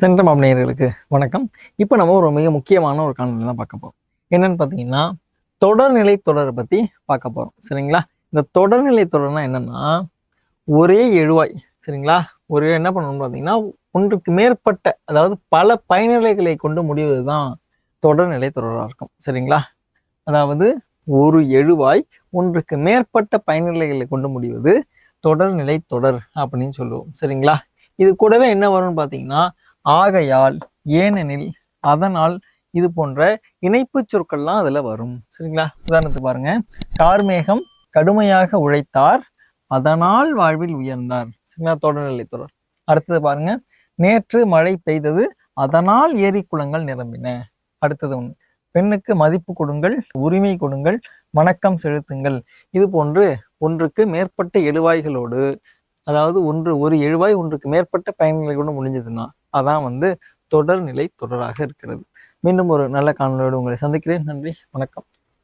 சென்ட்ரம் நேயர்களுக்கு வணக்கம். இப்போ நம்ம ஒரு மிக முக்கியமான ஒரு காணொலி தான் பார்க்க போகிறோம். என்னன்னு பார்த்தீங்கன்னா, தொடர்நிலை தொடரை பற்றி பார்க்க போகிறோம். சரிங்களா? இந்த தொடர்நிலை தொடர்னா என்னன்னா, ஒரே எழுவாய் சரிங்களா? ஒரு என்ன பண்ணணும்னு பார்த்தீங்கன்னா, ஒன்றுக்கு மேற்பட்ட அதாவது பல பயனிலைகளை கொண்டு முடிவது தான் தொடர்நிலை தொடராக இருக்கும். சரிங்களா? அதாவது ஒரு எழுவாய் ஒன்றுக்கு மேற்பட்ட பயனிலைகளை கொண்டு முடிவது தொடர்நிலை தொடர் அப்படின்னு சொல்லுவோம். சரிங்களா? இது கூடவே என்ன வரும்னு பார்த்தீங்கன்னா, ஆகையால், ஏனெனில், அதனால், இது போன்ற இணைப்பு சொற்கள்லாம் அதுல வரும். சரிங்களா? உதாரணத்துக்கு பாருங்க, கார்மேகம் கடுமையாக உழைத்தார், அதனால் வாழ்வில் உயர்ந்தார். சரிங்களா? தொடர்நிலை தொடர். அடுத்தது பாருங்க, நேற்று மழை பெய்தது, அதனால் ஏரி குளங்கள் நிரம்பின. அடுத்தது ஒன்று, பெண்ணுக்கு மதிப்பு கொடுங்கள், உரிமை கொடுங்கள், வணக்கம் செலுத்துங்கள். இது போன்று ஒன்றுக்கு மேற்பட்ட எழுவாய்களோடு, அதாவது ஒரு எழுவாய் ஒன்றுக்கு மேற்பட்ட பயன்களை கூட முடிஞ்சதுன்னா அதான் தொடர்நிலை தொடராக இருக்கிறது. மீண்டும் ஒரு நல்ல காணொலியோடு உங்களை சந்திக்கிறேன். நன்றி, வணக்கம்.